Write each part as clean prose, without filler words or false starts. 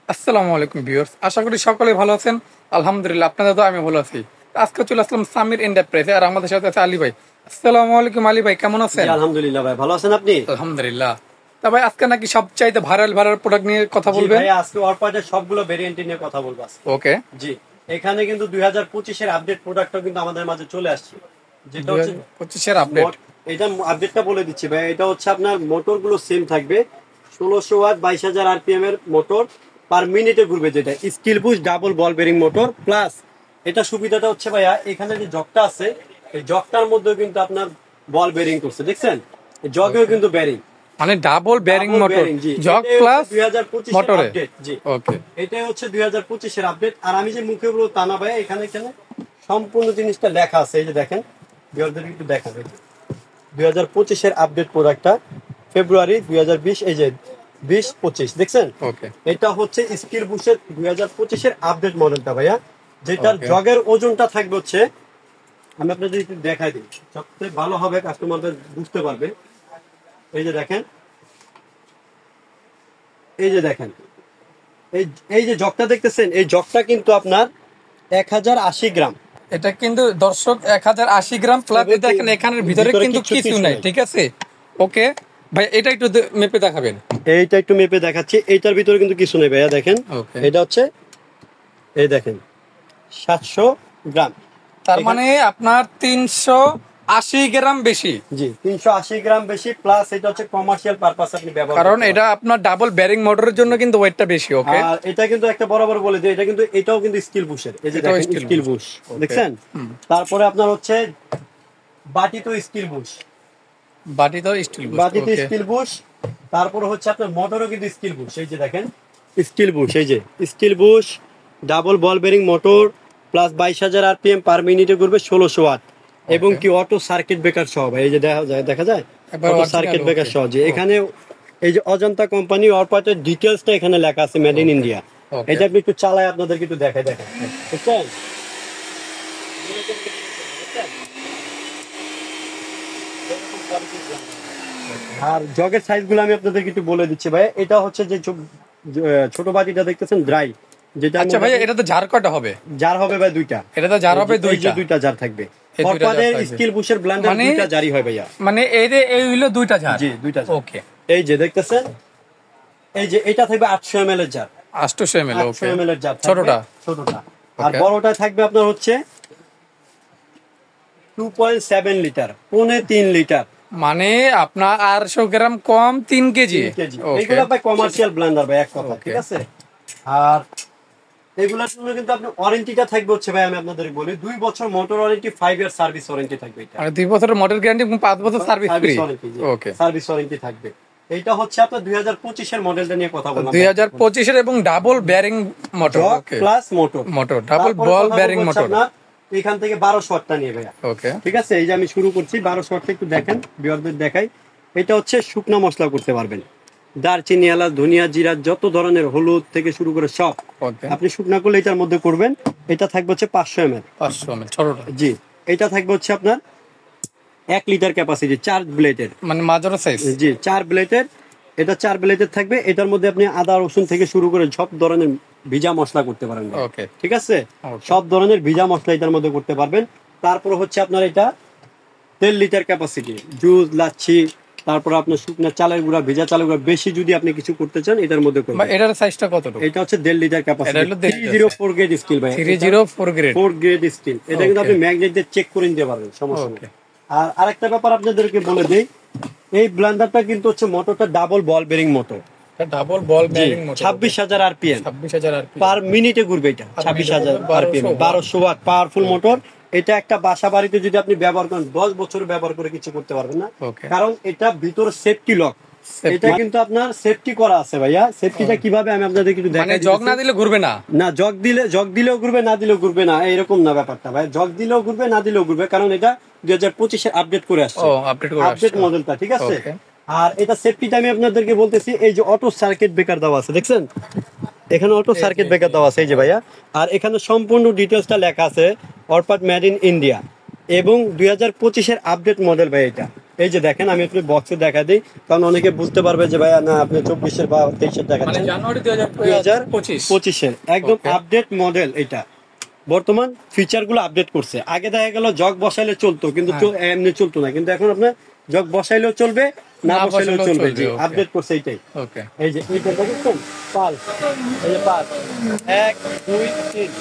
আসসালামু আলাইকুম ভিউয়ার্স, আশা করি সকলে ভালো আছেন। আলহামদুলিল্লাহ, আপনাদের তো আমি ভালো আছি। আজকে চলে আসলাম সামির এন্টারপ্রাইজে, আর আমাদের সাথে আছে আলী ভাই। আসসালামু আলাইকুম আলী ভাই, কেমন জি আছেন? আলহামদুলিল্লাহ ভাই, ভালো আছেন আপনি? আলহামদুলিল্লাহ। তা ভাই, আজকে নাকি সবচাইতে ভাইরাল ভাইরাল প্রোডাক্ট নিয়ে কথা জি বলবেন? ভাই, আজকে অরপাটের সবগুলো ভেরিয়েন্ট নিয়ে কথা বলবো আজকে। ওকে। জি, এখানে কিন্তু 2025 এর আপডেট প্রোডাক্টও কিন্তু আমাদের মাঝে চলে আসছে, যেটা হচ্ছে 2025-এর আপডেট। এটা আপডেটটা বলে দিচ্ছি ভাই। এটা হচ্ছে আপনার মোটর গুলো সেম থাকবে, 1600 ওয়াট 22,000 আরপিএম এর মোটর পার মিনিটে ঘুরবে, যেটা skill boost double ball bearing motor. Plus এটা সুবিধাটা হচ্ছে ভাইয়া, এখানে যে জকটা আছে এই জকটার মধ্যেও কিন্তু আপনার বল বেরিং করছে, দেখছেন? জগেও কিন্তু বেরিং, মানে ডাবল বেয়ারিং মোটর, জি। জগ এটাই প্লাস হচ্ছে 2025 এর মোটরে। আপডেট। জি, ওকে। এটাই হচ্ছে 2025 এর আপডেট। আর আমি যে মুখে বলবো তা না ভাই, এখানে এখানে সম্পূর্ণ জিনিসটা লেখা আছে। এই যে দেখেন, বিয়ারদের একটু দেখাবে 2025 এর আপডেট প্রোডাক্টটা, ফেব্রুয়ারি 2020, এই যে 2025 দেখছেন? ওকে। এটা হচ্ছে স্কিল বুশের 2025 এর আপডেট মডেলটা ভাইয়া, যেটার Okay. জগের ওজনটা থাকবে হচ্ছে, আমি আপনাদের একটু দেখাই দিই, সবচেয়ে ভালো হবে, কাস্টমারদের বুঝতে পারবে। এই যে দেখেন, এই যে দেখেন, এই এই যে জগটা দেখতেছেন, এই জগটা কিন্তু আপনার 1080 গ্রাম। এটা কিন্তু দর্শক 1080 গ্রাম প্লাস। দেখেন এখানের ভিতরে কিন্তু কিছু নাই, ঠিক আছে? ওকে ভাই, এটা একটু মেপে দেখাবেন। এইটা একটু মেপে দেখাচ্ছি। এইটার ভিতরে কিন্তু কিছু নেই ভাইয়া, দেখেন। ওকে। এটা হচ্ছে, এই দেখেন, 700 গ্রাম। তার এখানে- মানে আপনার 380 গ্রাম বেশি। জি, 380 গ্রাম বেশি। প্লাস এটা হচ্ছে কমার্শিয়াল পারপাস আপনি ব্যবহার কারণ করতে এটা আপনার ডাবল ব্যারিং মোটরের জন্য কিন্তু ওয়েটটা বেশি। পারবেন। ওকে। আর এটা কিন্তু একটা বরাবর বলে দিই, এটা কিন্তু এটাও কিন্তু স্কিল বুশের। এই যে এটাও দেখেন, steel skill bush। Bush Okay. দেখছেন? তারপরে আপনার হচ্ছে বাটি তো স্কিল বুশ, বাটি তো স্টিল বাটিতে ওকে। Skill Bush. তারপরে হচ্ছে আপনার মোটরও কিন্তু স্কিল বুশ। এই যে দেখেন, স্কিল বুশ, এই যে skill Bush double ball bearing motor, plus 22,000 RPM, per মিনিটে ঘুরবে 1600 ওয়াট, এবং কি অটো সার্কিট ব্রেকার সহ ভাই। এই যে দেখা যায় একবার auto original, circuit breaker okay. সহ। যে এখানে এই যে অজন্তা কোম্পানি অরপাটের ডিটেলসটা এখানে লেখা আছে, made in Okay. India. Okay. এটা আপনি একটু চালায় আপনাদেরকে একটু দেখেন, বুঝছেন? আর জগের সাইজ গুলো আমি আপনাদেরকে একটু বলে দিচ্ছি ভাই। এটা হচ্ছে যে ছোট বাটিটা দেখতেছেন, ড্রাই, যেটা আচ্ছা ভাই, এটা তো জার কটা হবে? জার হবে ভাই দুইটা। এটা তো জার হবে এই যে দুইটা। দুইটা জার থাকবে। এই দুইটা জার অরপাটের থাকবে। স্কিল বুশের ব্লেন্ডার মানে- দুইটা জারি হয় ভাইয়া। মানে এই হইলো দুইটা জার। জি, দুইটা জার। ওকে। এই যে দেখতেছেন, এই যে এটা থাকবে 800 ml এর জার, 800 ml। 800 ওকে। ml এর জার থাকবে, ছোটটা। ছোটটা। আর Okay. বড়টা থাকবে আপনার হচ্ছে 2.7 লিটার, 3.5 লিটার, মানে আপনার 800 গ্রাম কম 3 কেজি। 3 কেজি। ওকে। এগুলো ভাই কমার্শিয়াল ব্লেন্ডার ভাই, এক কথা, Okay. ঠিক আছে? আর এগুলোর জন্য কিন্তু আপনার ওয়ারেন্টিটা থাকবে হচ্ছে ভাই, আমি আপনাদের বলি, 2 বছর motor warranty, 5 year service warranty থাকবে। এটা মানে 2 বছরের মডেল গ্যারান্টি এবং 5 বছর সার্ভিস ফ্রি। ওকে। সার্ভিস ওয়ারেন্টি থাকবে। এইটা হচ্ছে আপনার 2025 এর মডেলটা নিয়ে কথা বললাম, 2025 এর এবং ডাবল ব্যারিং মোটর। জগ ওকে। Plus motor, motor double ball bearing motor. এখান থেকে 1200 ওয়াটটা নিয়ে ভাইয়া। ওকে। ঠিক আছে, এই যে আমি শুরু করছি 1200 ওয়াটটা, একটু দেখেন, বিয়ারদের দেখাই। এটা হচ্ছে শুকনা মশলা করতে পারবেন, দারচিনি, এলাচ, ধনিয়া, জিরা, যত ধরনের, হলুদ থেকে শুরু করে সব ওকে। আপনি শুকনা করলে এটার মধ্যে করবেন। এটা থাকবে হচ্ছে 500 ml। 500 ml ছোটটা। জি, এটা থাকবে হচ্ছে আপনার 1 লিটার ক্যাপাসিটি, 4 ব্লেডের। মানে মাঝারি সাইজ। জি, 4 ব্লেডের। এটা 4 ব্লেডের থাকবে। এটার মধ্যে আপনি আদা রসুন থেকে শুরু করে সব ধরনের ভিজা মশলা করতে পারেন ভাই। ওকে। ঠিক আছে, Okay. সব ধরনের ভিজা মশলা এটার মধ্যে করতে পারবেন। তারপর হচ্ছে আপনার এটা 3 লিটার ক্যাপাসিটি, জুস, লাচ্ছি, তারপর আপনার শুকনা চালের গুঁড়া, ভেজা চালের গুঁড়া, বেশি যদি আপনি কিছু করতে চান এটার মধ্যে বা করবেন। এটার সাইজটা কতটুকু? এটা হচ্ছে 1.5 লিটার এটা ক্যাপাসিটি, হলো 1.5 লিটার। 304 গ্রেড স্টিল ভাই। 304 গ্রেড। 4 grade still. এটা কিন্তু Okay. আপনি ম্যাগনেট দিয়ে চেক করে নিতে পারবেন, সমস্যা নেই। Okay. আর আরেকটা ব্যাপার আপনাদেরকে বলে দেই, এই ব্লেন্ডারটা কিন্তু হচ্ছে মোটরটা ডাবল বল বেরিং মোটর, এটা double ball bearing motor. 26,000 RPM, 26,000 RPM. Per মিনিটে ঘুরবে। এটা 26,000 আরপিএম, 1200 ওয়াট পাওয়ারফুল মোটর। এটা একটা বাসা বাড়িতে যদি আপনি ব্যবহার করেন, 10 বছর ব্যবহার করে কিছু করতে পারবেন না। Okay. কারণ এটা ভিতরে সেফটি লক, এটা কিন্তু আপনার সেফটি করা আছে ভাইয়া। সেফটিটা কিভাবে আমি আপনাদের কিছু মানে দেখাই জগ দিতেছি। না দিলে ঘুরবে না। না, জগ দিলেও ঘুরবে, না দিলেও ঘুরবে না, এরকম না ব্যাপারটা ভাই। জগ দিলেও ঘুরবে, না দিলেও ঘুরবে, কারণ এটা 2025 এ আপডেট করে আসছে, ও আপডেট করে আপডেট আসছে। মডেলটা, ঠিক আছে? Okay. আর এটা সেফটিটা আমি আপনাদেরকে বলতেছি, এই যে অটো সার্কিট ব্রেকার দেওয়া আছে, দেখছেন? এখানে অটো সার্কিট ব্রেকার দেওয়া আছে, এই যে ভাইয়া। আর এখানে সম্পূর্ণ ডিটেলসটা লেখা আছে, অরপাট মেড ইন ইন্ডিয়া, এবং 2025 এর আপডেট মডেল ভাই এটা। এই যে দেখেন, আমি আপনি বক্সে দেখা দিই, কারণ অনেকে বুঝতে পারবে যে ভাইয়া না আপনি 24-এর বা 23-এর মানে দেখাচ্ছেন। জানুয়ারি 2025 2025 একদম Okay. আপডেট মডেল এটা। বর্তমান ফিচার গুলো আপডেট করছে। আগে দেখা গেল জগ বসাইলে চলতো, কিন্তু এমনি চলতো না, কিন্তু এখন আপনার জগ বসাইলেও চলবে, না বসাইলেও চলবে। জি, আপডেট করছে এইটাই। ওকে এই যে এইটা দেখছেন পাল, এই যে পাল 1 2 3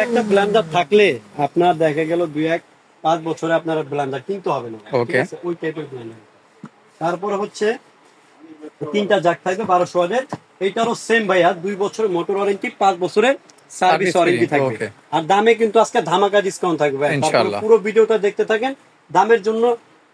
একটা ব্লেন্ডার থাকলে আপনার দেখা গেল 2-5 বছরে আপনার ব্লেন্ডার কিনতে হবে না। ঠিক আছে, ওই টাইপের ব্লেন্ডার। তারপরে হচ্ছে 3টা জাগ থাকবে 1200 ওয়াটের। এইটারও সেম ভাইয়া 2 বছরের মোটর ওয়ারেন্টি, 5 বছরের সার্ভিস ওয়ারেন্টি থাকবে। আর দামে কিন্তু আজকে ধামাকা ডিসকাউন্ট থাকবে ভাই। তারপরে পুরো ভিডিওটা দেখতে থাকেন, দামের জন্য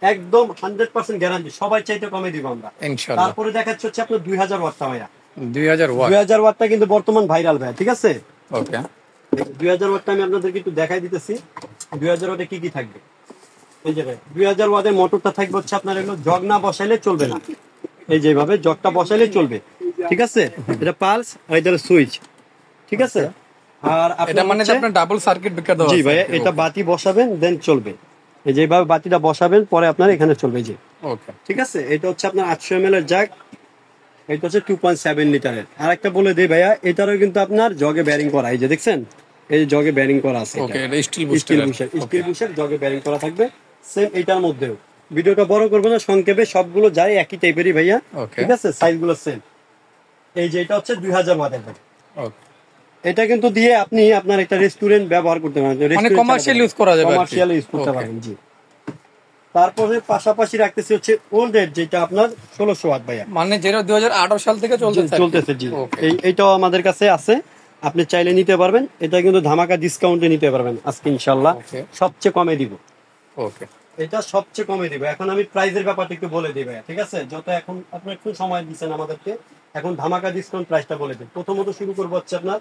একদম 100% গ্যারান্টি, সবাই চাইতে কমে দিব আমরা ইনশাআল্লাহ। তারপরে দেখাচ্ছে হচ্ছে আপনার 2000 ওয়াটটা ভাইয়া, 2000 ওয়াটটা কিন্তু বর্তমান ভাইরাল ভাইয়া। ঠিক আছে, ওকে 2000 ওয়াটটা আমি আপনাদেরকে একটু দেখাই দিতেছি। 2000 ওয়াটে কি কি থাকবে, এই যে ভাই 2000 ওয়াটের মোটরটা থাকবে হচ্ছে আপনার এগুলো জগ না বসাইলে চলবে না, এই যেভাবে জগটা বসাইলে চলবে। ঠিক আছে, এটা পালস আর এটা সুইচ। ঠিক আছে, আর এটা মানে আপনার ডাবল সার্কিট ব্রেকার দাও। জি ভাই, এটা বাতি বসাবেন দেন চলবে, এই যেভাবে বাতিটা বসাবেন পরে আপনার এখানে চলবে। জি ওকে, ঠিক আছে, এটা হচ্ছে আপনার 800 ml এর জাগ, এটা হচ্ছে 2.7 লিটারের। আর একটা বলে দেই ভাইয়া, এটারও কিন্তু আপনার জগে ব্যারিং করা, এই যে দেখছেন, এই যে জগে ব্যারিং করা আছে। ওকে, এটা স্টিল স্টিল বুশার জগে ব্যারিং করা থাকবে সেম এটার মধ্যেও। ভিডিওটা বড় করবো না, সংক্ষেপে সবগুলো যায় একই টাইপেরই ভাইয়া। ঠিক আছে, সাইজগুলো সেম। এই যে এটা হচ্ছে 2000 ওয়াটের। ওকে, এটা কিন্তু দিয়ে আপনি আপনার একটা রেস্টুরেন্ট ব্যবহার করতে পারেন, মানে কমার্শিয়াল ইউজ করা যাবে, কমার্শিয়াল ইউজ করতে পারেন। জি, তারপরে পাশাপাশি রাখতেছি হচ্ছে ওল্ড এর, যেটা আপনার 1600 ওয়াট ভাইয়া, মানে যেটা 2018 সাল থেকে চলতেছে। জি, এইটাও আমাদের কাছে আছে, আপনি চাইলে নিতে পারবেন। এটা কিন্তু ধামাকা ডিসকাউন্টে নিতে পারবেন আজকে ইনশাআল্লাহ, সবচেয়ে কমে দিব। ওকে, এটা সবচেয়ে কমে দিব। এখন আমি প্রাইসের ব্যাপারটা একটু বলে দিই ভাইয়া। ঠিক আছে, যত এখন আপনি একটু সময় দিচ্ছেন আমাদেরকে, এখন ধামাকা ডিসকাউন্ট প্রাইসটা বলে দিই। প্রথমত শুরু করবো হচ্ছে আপনার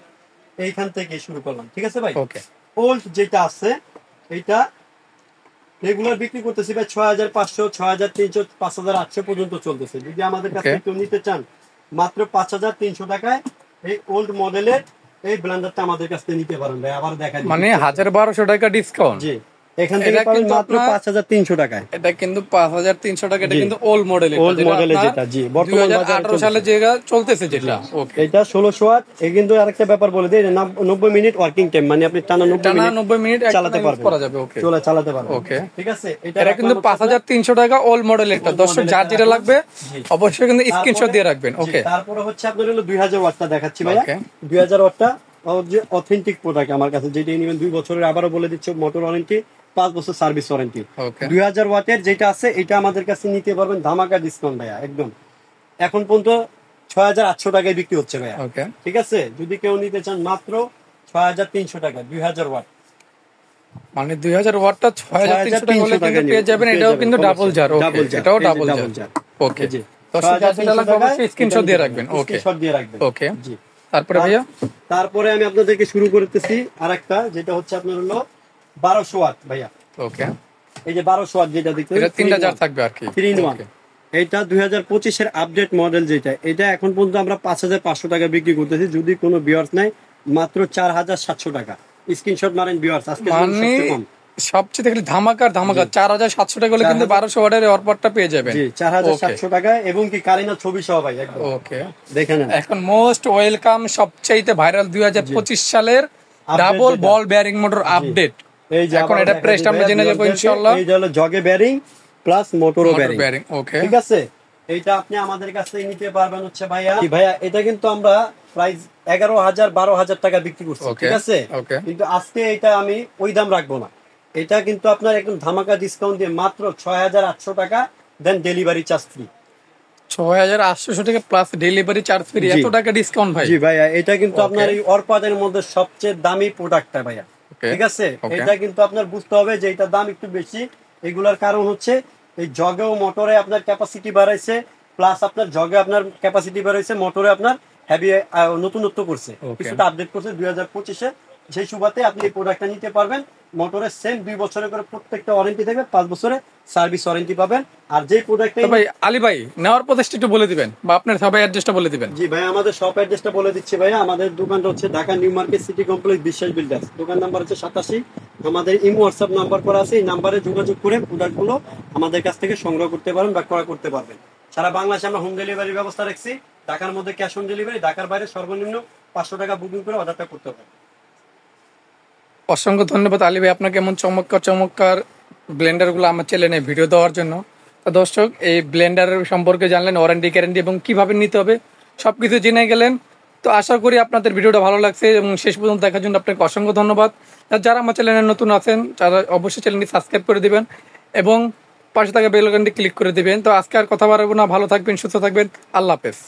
এইখান থেকে শুরু করলাম। ঠিক আছে ভাই, ওকে, ওল্ড যেটা আছে এইটা রেগুলার বিক্রি করতেছি ভাই 6500, 6300, 5800 পর্যন্ত চলতেছে। যদি আমাদের কাছে কেউ নিতে চান মাত্র 5300 টাকায় এই ওল্ড মডেলের এই ব্লেন্ডারটা আমাদের কাছ থেকে নিতে পারেন ভাই। আবার দেখা মানে 1200 টাকা ডিসকাউন্ট। জি, এখান থেকে পাবেন মাত্র 5300 টাকায়। এটা কিন্তু 5300 টাকা, এটা কিন্তু ওল্ড মডেলের, ওল্ড মডেলের যেটা। জি, বর্তমান বাজারে 2018 সালে যেটা চলতেছে যেটা। ওকে, এটা 1600 ওয়াট। এই কিন্তু আরেকটা ব্যাপার বলে দেই, 90 মিনিট ওয়ার্কিং টাইম, মানে আপনি টানা 90 মিনিট চালাতে পারবেন, করা যাবে। ওকে, চালাতে পারবেন। ওকে, ঠিক আছে, এটা কিন্তু 5300 টাকা ওল্ড মডেলের। এটা দর্শক যার যেটা লাগবে অবশ্যই কিন্তু স্ক্রিনশট দিয়ে রাখবেন। ওকে, তারপরে হচ্ছে আপনার হলো 2000 ওয়াটটা দেখাচ্ছি ভাইয়া। 2000 ওয়াটটা যে অথেন্টিক প্রোডাক্ট আমার কাছে, যেটা নেবেন 2 বছরের, আবারও বলে দিচ্ছি মোটর ওয়ারেন্টি, 5 বছর সার্ভিস ওয়ারেন্টি। 2000 ওয়াটের যেটা আছে এটা আমাদের কাছে নিতে পারবেন ধামাকা ডিসকাউন্ট ভাইয়া একদম। এখন পর্যন্ত 6800 টাকায় বিক্রি হচ্ছে ভাইয়া। ঠিক আছে, যদি কেউ নিতে চান মাত্র 6300 টাকা 2000 ওয়াট। মানে 2000 ওয়াটটা 6300 টাকা হলে কিন্তু পেয়ে যাবেন। এটাও কিন্তু ডাবল জার। ওকে, এটাও ডাবল জার। ওকে, জি, দর্শক যার যেটা লাগবে অবশ্যই স্ক্রিনশট দিয়ে রাখবেন। ওকে, স্ক্রিনশট দিয়ে রাখবেন। ওকে, জি। তারপরে ভাইয়া, তারপরে আমি আপনাদেরকে শুরু করতেছি আরেকটা, যেটা হচ্ছে আপনার হলো 1200 ওয়াট ভাইয়া। ওকে, এই যে 1200 ওয়াট যেটা দেখতে, এটা 3টা জার থাকবে আর কি, 3 in 1। এটা 2025 এর আপডেট মডেল যেটা, এটা এখন পর্যন্ত আমরা 5500 টাকা বিক্রি করতেছি। যদি কোনো ভিউয়ার্স নাই মাত্র 4700 টাকা। স্ক্রিনশট মারেন ভিউয়ার্স, আজকে সবচেয়ে কম, সবচেয়ে দেখলে ধামাকা 4700 টাকা হলে কিন্তু 1200 ওয়াটের এয়ারপডটা পেয়ে যাবেন। জি, 4700 টাকা, এবং কি কারিনা ছবি সহ ভাই একদম। ওকে, দেখেন এখন মোস্ট ওয়েলকাম সবচেয়ে ভাইরাল 2025 সালের ডাবল বল বেয়ারিং মোটর আপডেট। এই যে এখন এটা প্রেসটা আমরা জেনে যাব ইনশাআল্লাহ। এই হলো জগে বেয়ারিং প্লাস মোটরও বেয়ারিং। ওকে, ঠিক আছে, এইটা আপনি আমাদের কাছ থেকে নিতে পারবেন হচ্ছে ভাইয়া। এটা কিন্তু আমরা প্রাইস 11000 12000 টাকা বিক্রি করছি। ঠিক আছে, কিন্তু আজকে এটা আমি ওই দাম রাখবো না। এটা কিন্তু আপনার একদম ধামাকা ডিসকাউন্ট দিয়ে মাত্র 6800 টাকা, দেন ডেলিভারি চার্জ ফ্রি। 6800 টাকা প্লাস ডেলিভারি চার্জ ফ্রি, এত টাকা ডিসকাউন্ট ভাই। জি ভাইয়া, এটা কিন্তু আপনার এই অরপাদের মধ্যে সবচেয়ে দামি প্রোডাক্টটা ভাইয়া। ঠিক আছে, এটা কিন্তু আপনার বুঝতে হবে যে এটার দাম একটু বেশি। এগুলার কারণ হচ্ছে এই জগে ও মোটরে আপনার ক্যাপাসিটি বাড়াইছে, প্লাস আপনার জগে আপনার ক্যাপাসিটি বাড়াইছে, মোটরে আপনার হেভি নতুনত্ব করছে, কিছুটা আপডেট করছে 2025-এ। সেই সুবাদে আপনি এই প্রোডাক্টটা নিতে পারবেন। মোটরের সেম 2 বছরের করে প্রত্যেকটা ওয়ারেন্টি থাকবে, 5 বছরে সার্ভিস ওয়ারেন্টি পাবেন। আর যে প্রোডাক্টটা ভাই আলী ভাই নেওয়ার প্রসেসটা একটু বলে দিবেন বা আপনার সবাই অ্যাড্রেসটা বলে দিবেন। জি ভাই, আমাদের শপ অ্যাড্রেসটা বলে দিচ্ছি ভাইয়া। আমাদের দোকানটা হচ্ছে Dhaka new market city complex বিশ্বাস বিল্ডার্স। দোকান নাম্বার হচ্ছে 87। আমাদের ইমো হোয়াটসঅ্যাপ নাম্বার করা আছে, এই নাম্বারে যোগাযোগ করে প্রোডাক্টগুলো আমাদের কাছ থেকে সংগ্রহ করতে পারেন বা ক্রয় করতে পারবেন। সারা বাংলাদেশে আমরা হোম ডেলিভারির ব্যবস্থা রাখছি। ঢাকার মধ্যে ক্যাশ অন ডেলিভারি, ঢাকার বাইরে সর্বনিম্ন 500 টাকা বুকিং করে অর্ডারটা করতে পারেন। অসংখ্য ধন্যবাদ আলী ভাই আপনাকে এমন চমৎকার চমৎকার ব্লেন্ডারগুলো আমার চ্যানেলে ভিডিও দেওয়ার জন্য। তো দর্শক, এই ব্লেন্ডার সম্পর্কে জানলেন, ওয়ারেন্টি গ্যারেন্টি এবং কিভাবে নিতে হবে সবকিছু জেনে গেলেন। তো আশা করি আপনাদের ভিডিওটা ভালো লাগছে এবং শেষ পর্যন্ত দেখার জন্য আপনাকে অসংখ্য ধন্যবাদ। আর যারা আমার চ্যানেলে নতুন আছেন তারা অবশ্যই চ্যানেলটি সাবস্ক্রাইব করে দিবেন এবং পাশে থাকা বেল আইকনটি ক্লিক করে দিবেন। তো আজকে আর কথা বাড়াবো না, ভালো থাকবেন, সুস্থ থাকবেন, আল্লাহ হাফেজ।